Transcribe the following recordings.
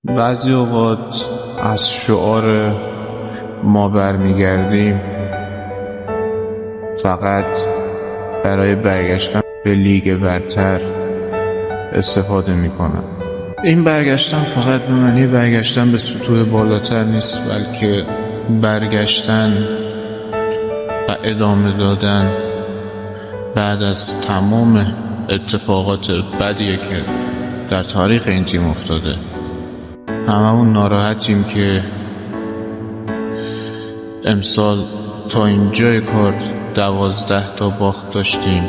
بعضی اوقات از شعار ما برمیگردیم فقط برای برگشتن به لیگ برتر استفاده میکنن. این برگشتن فقط به معنی برگشتن به سطوح بالاتر نیست، بلکه برگشتن و ادامه دادن بعد از تمام اتفاقات بدیه که در تاریخ این تیم افتاده. هممون ناراحتیم که امسال تا اینجای کار 12 تا باخت داشتیم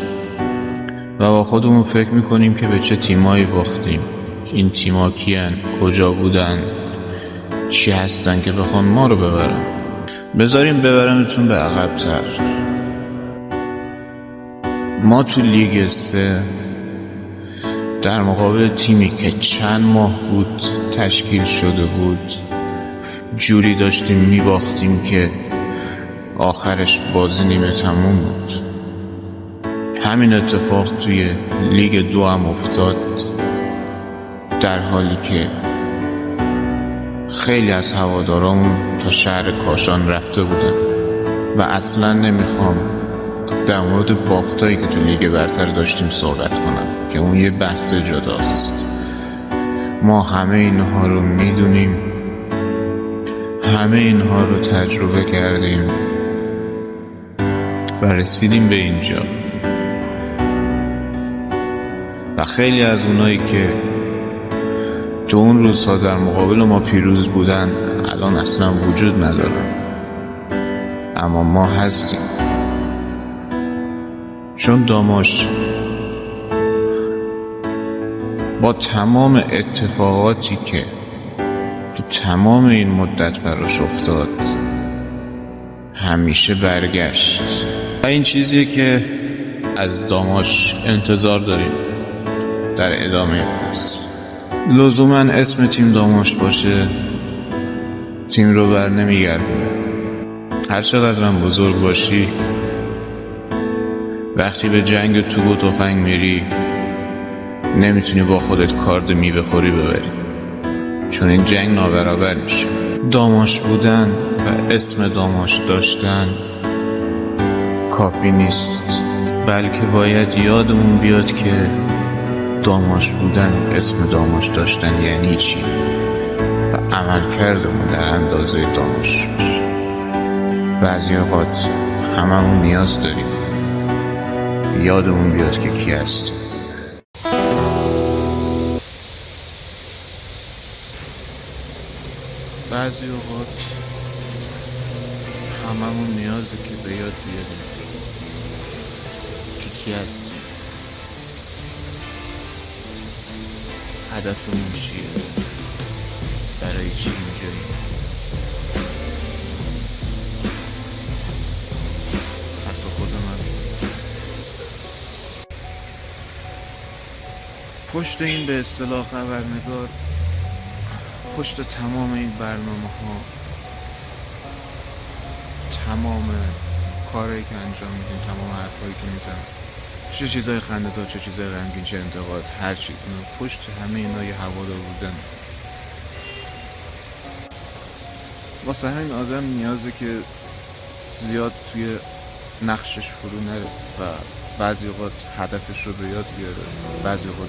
و با خودمون فکر میکنیم که به چه تیمایی باختیم. این تیما کیان؟ کجا بودن؟ چی هستن که بخوان ما رو ببرن؟ بذاریم ببرمتون به عقب‌تر. ما تو لیگ 3 در مقابل تیمی که چند ماه بود تشکیل شده بود جوری داشتیم میباختیم که آخرش بازی نیمه تموم بود. همین اتفاق توی لیگ 2 هم افتاد، در حالی که خیلی از هوادارامون تا شهر کاشان رفته بودن و اصلا نمیخوام در مورد باختایی که تو لیگ برتر داشتیم صحبت کنم که اون یه بحث جداست. ما همه اینها رو میدونیم، همه اینها رو تجربه کردیم و رسیدیم به اینجا و خیلی از اونایی که تو اون روزها در مقابل ما پیروز بودن الان اصلا وجود ندارن، اما ما هستیم. چون داماش با تمام اتفاقاتی که تو تمام این مدت براش افتاد همیشه برگشت و این چیزیه که از داماش انتظار داریم در ادامه فصل. لزوما اسم تیم داماش باشه تیم رو بر نمیگردونه. هر چقدر هم بزرگ باشی وقتی به جنگ توپ و تفنگ میری نمیتونی با خودت کارد میوه خوری ببری، چون این جنگ نابرابر میشه. داماش بودن و اسم داماش داشتن کافی نیست، بلکه باید یادمون بیاد که داماش بودن، اسم داماش داشتن یعنی چی و عمل کردمون در اندازه داماش. بعضی اوقات هممون نیاز داریم یادمون بیاد که کی هستیم. بعضی اوقات هممون نیازه که به یاد بیاریم که کی هستیم، هدفمون چیه، برای چی اینجاییم. حتی خود من پشت این به اصطلاح خبرنگار، پشت تمام این برنامه ها، تمام کارهایی که انجام میدیم، تمام حرفایی که میزنم، چه چیزای خنده‌دار، چه چیزای غمگین، چه انتقاد، هر چیز، پشت همه اینا یه هوادار بودن. واسه همین آدم نیازه که زیاد توی نقشش فرو نره و بعضی اوقات هدفش رو به یاد بیاره، بعضی اوقات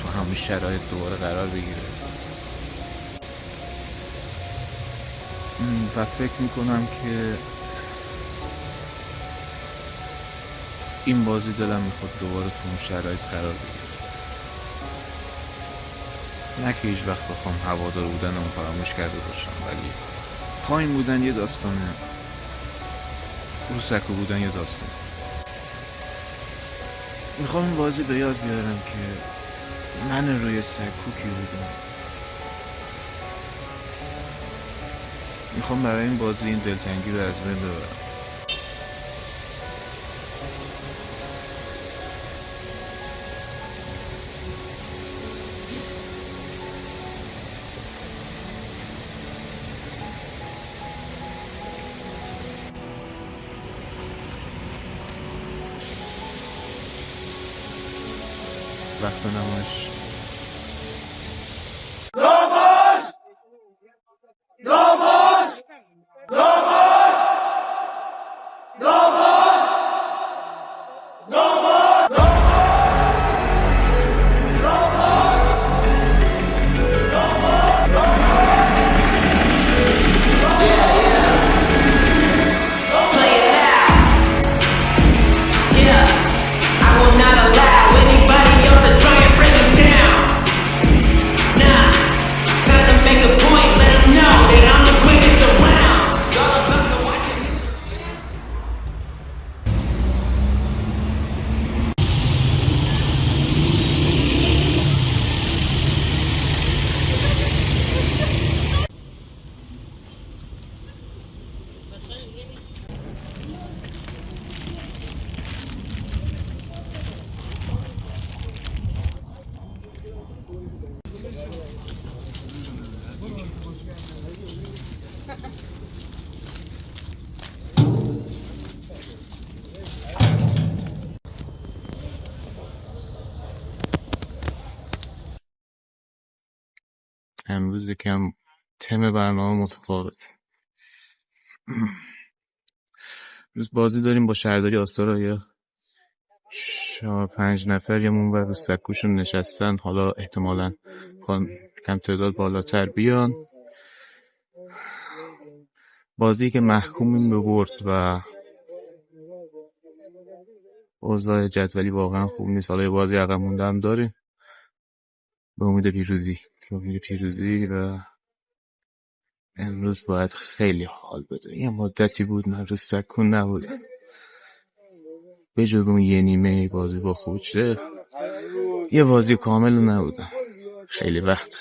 تو همون شرایط دوباره قرار بگیره. و فکر میکنم که این بازی دلم میخواد دوباره تو اون شرایط قرار بگیره، نه که هیچ وقت بخوام هوادار بودنمو فراموش کرده باشم، ولی پایین بودن یه داستانه، رو سکو بودن یه داستان. میخوام این بازی به یاد بیارم که من روی سکو کی بودم. میخوام برای این بازی این دلتنگی رو از بین ببرم. وقت نماش امروز یکم تم برنامه متفاوت. روز بازی داریم با شهرداری آستارا. یا 4-5 نفر یه منور رو سکوشون نشستن، حالا احتمالاً خوان کم تعداد بالاتر بیان. بازی که محکومیم به برد و اوضاع جدولی واقعا خوب نیست. حالا یه بازی عقب مونده هم داریم به امید پیروزی و امروز باید خیلی حال بده. یه مدتی بود من رو سکون نبودم، به جز اون یه نیمه بازی با خوچه یه بازی کامل نبودم. خیلی وقت.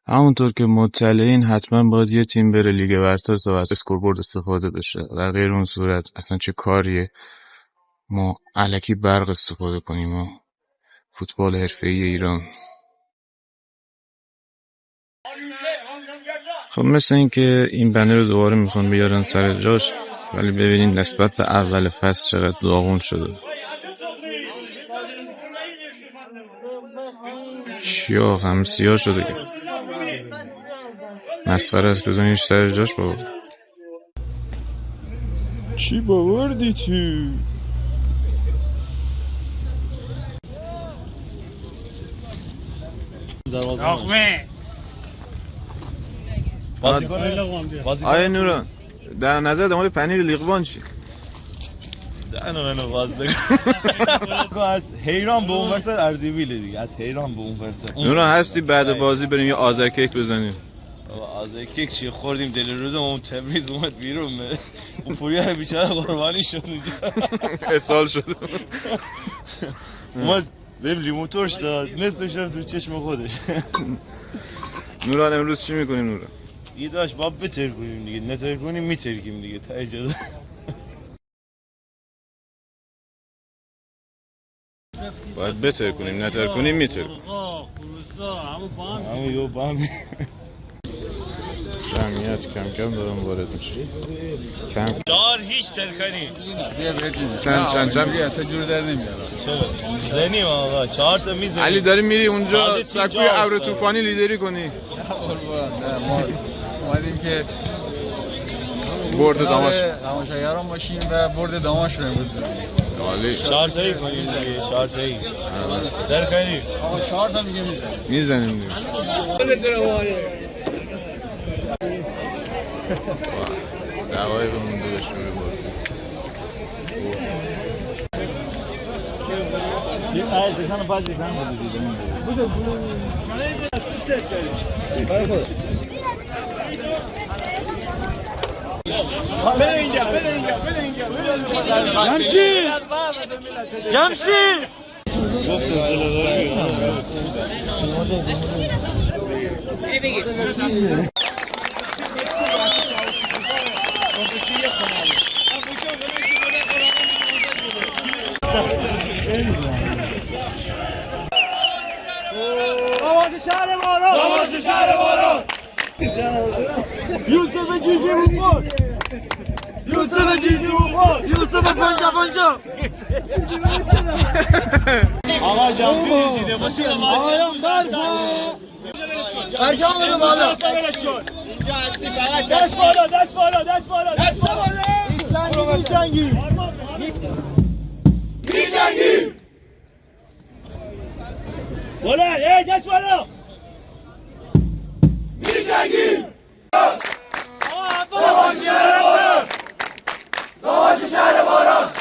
همونطور که مطلعین حتما باید یه تیم بره لیگ برتر تا از اسکوربورد استفاده بشه، در غیر اون صورت اصلا چه کاریه ما الکی برق استفاده کنیم. ما فوتبال حرفه‌ای ایران. خب مثل این که این بنر رو دوباره میخوان بیارن سر جاش، ولی ببینین نسبت به اول فصل چقدر داغون شده. شیاق هم سیاه شده که مسخره است. بزنینش سر جاش بابا. چی باوردی تو؟ آخمه آیا نوران در نظر دمال پنیر لیقوان چی؟ منو بازده از حیران به اون ورتر اردبیله دیگه، از حیران به اون ورتر. نوران هستی بعد بازی بریم یه آذر کیک بزنیم؟ آذر کیک چی خوردیم دل روزم اون تبریز اومد بیرون. اون پوریا بیچاره قربانی شد اونجا. اسهال شد. اومد بهم لیمو ترش داد، نصفش رفت تو چشم خودش. نوران امروز چی میکنیم نوران؟ یه داشت باید بتر کنیم دیگه، نتر کنیم میترکیم دیگه تا اجازه. باید بتر کنیم، نتر کنیم میتر. همه با هم جمعیت کم کم دارم وارد میشه. کم دار هیچ ترکنی چند اصلا جور در نمیاد. زنیم آقا 4 تا میزنیم. علی داری میری اونجا سکوی ابر طوفانی لیدری کنی؟ ما اومدیم که برد داماش تماشاگران باشیم و برد داماش رو امروز بزنیم. عالی. 4 تایی کنیم دیگه، 4 تایی ترکنی. آقا 4 تا دیگه میزنیم دیگه. دوای به مونده بشونه بازی. جمشید گفت زلزله داماش شهر باران یوسف جیجی بوفون یوسف پنجا آقا جمعی رسیده باشید آقایان برشان بده بالا دست بالا میجنگی بالا دست بالا میجنگی داماش شهر باران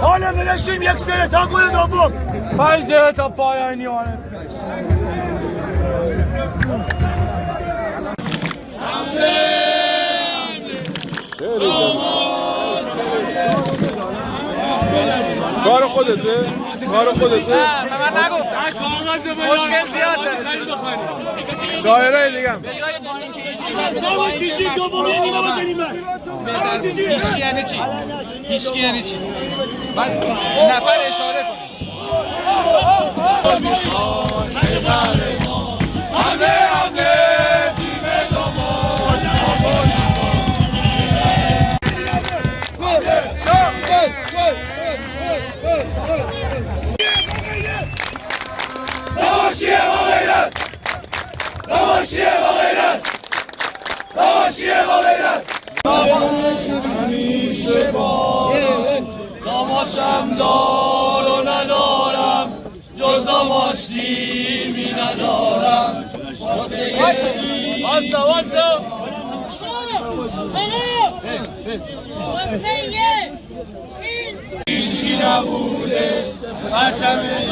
حال ملشیم یک سره تا گل دوم 5 دقیقه تا پایان نیمه کار خودته؟ کار خودته؟ من نگفتم مشکل زیاد داره شاعرای دیگه تیجی دومی نیمه بزنیم من هیچکی یعنی چی؟ هیچکی یعنی چی؟ من نفر اشاره کنم داماشم دار و ندارم جز داماش دیمی ندارم واسا هیچی نبوده پرچمش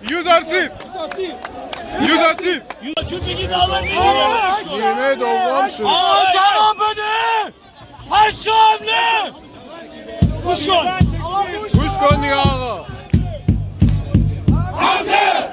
یوزارسیف تو بگی دامن میگیره نیمه دوم شد آقا جواب بده هشت حمله گوش کن گوش کن دیگه آقا حمله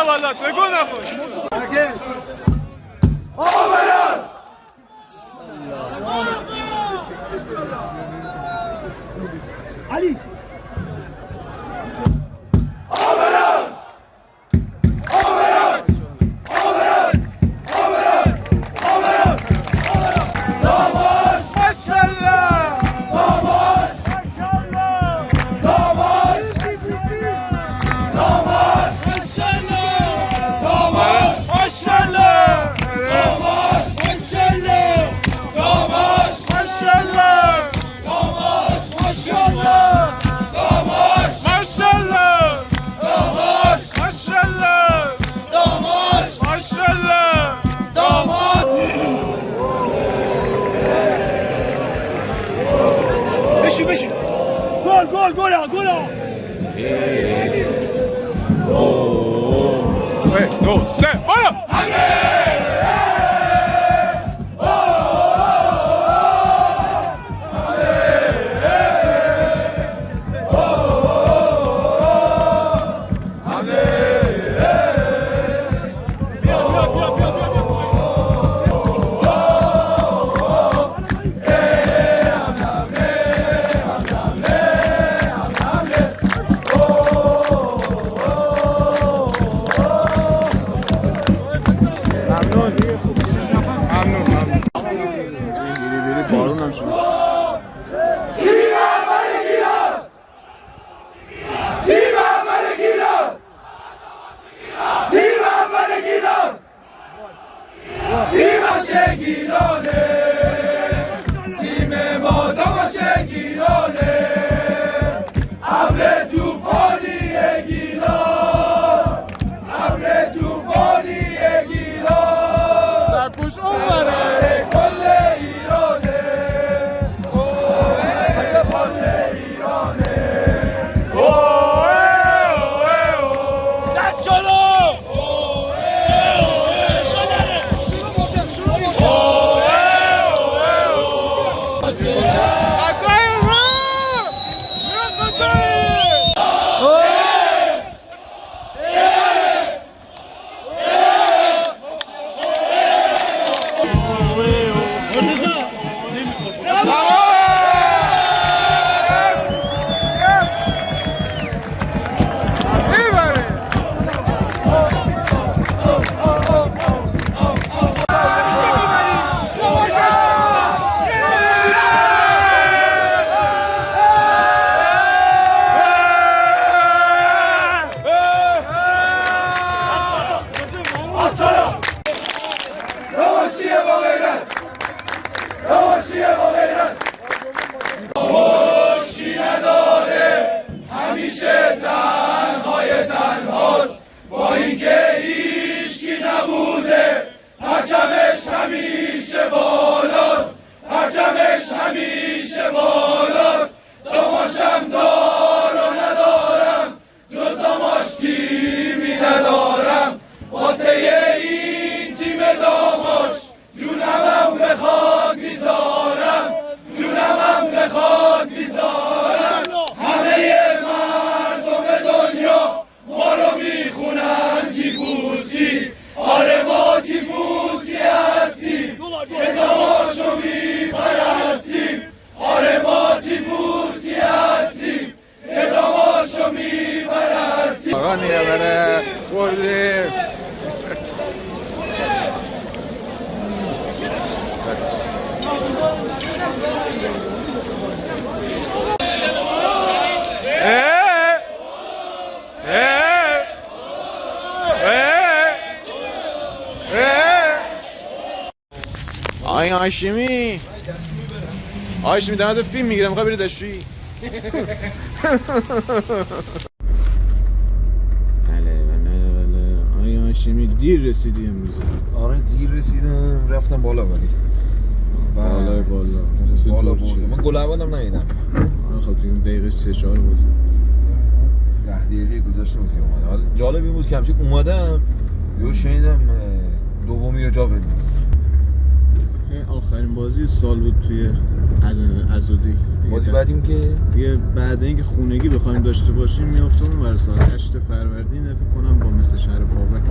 والا تکون نخور علی بشین گل دو سه بالا آی هاشمی دارم از فیلم میگیرم میخوای بری دشویی بله آی هاشمی دیر رسیدی امروز آره دیر رسیدم رفتم بالا ولی بالا بالا بود من گل اولم ندیدم آره خب دیگه دقیقه 3-4 بود 10 دقیقه گذاشته بود که اومدم حالا جالب این بود که همچنین اومدم یهو شنیدم دومی رو جا بنداز آخرین بازی سال بود توی عزودی بازی بعدیم که دیگه بعد اینکه خونگی بخوایم داشته باشیم میافتم اون ور سال 8 فروردین فکر کنم با مثل شهر بابک.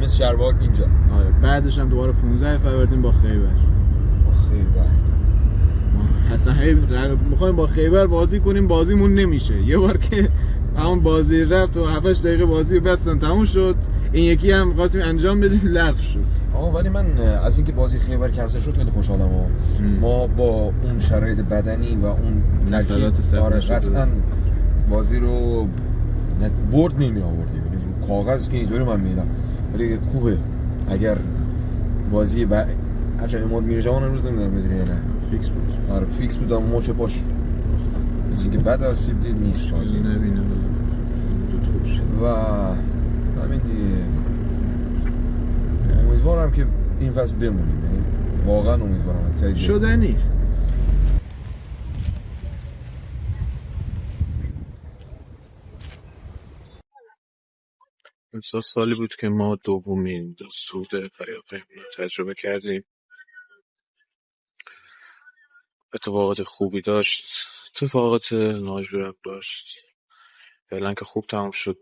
مثل شهرباک اینجا. آره بعدش هم دوباره 15 فروردین با خیبر. خیبر اصلا میخوایم با خیبر بازی کنیم، بازیمون نمیشه. یه بار که همون بازی رفت و 7 دقیقه بازی بستن تموم شد، این یکی هم خواستیم انجام بدیم لغو شد. ولی من از اینکه بازی خیبر کنسل شد خیلی خوشحالم. ما با اون شرایط بدنی و اون ترکیب آره قطعا بازی رو برد نمی آوردیم. کاغذ که اینطوری من میدم، ولی خوبه اگر بازی هرچند اماد میرجان امروز نمیدونم بدونی یا نه فیکس بود. آره فیکس بود، اما مچ پاش مثل که بعد از سیب دید نیست بازی نبینه و همین دیگه. امیدوارم که این فصل بمونیم، یعنی واقعا امیدوارم شدنی. امسال سالی بود که ما دومین سود پیاپی تجربه کردیم. اتفاقات خوبی داشت، اتفاقات ناجورم داشت. فعلا که خوب تمام شد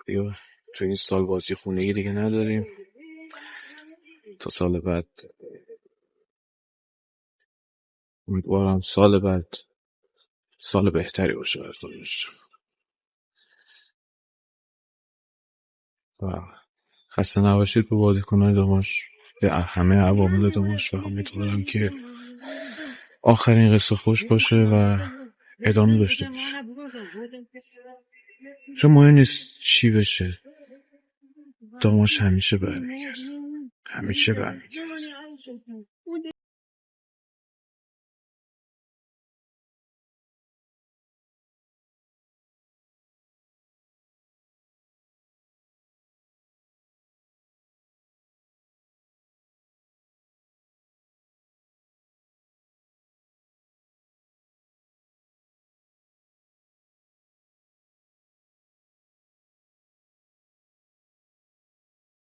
دیگه. تو این سال بازی خونگی دیگه نداریم. تا سال بعد امیدوارم سال بعد سال بهتری باشه برای خودش. و خسته نباشید به بازیکنان داماش، به همه عوامل داماش، و امیدوارم که آخرین قصه خوش باشه و ادامه داشته باشه. چون مهم نیست چی بشه، داماش همیشه برمیگرد.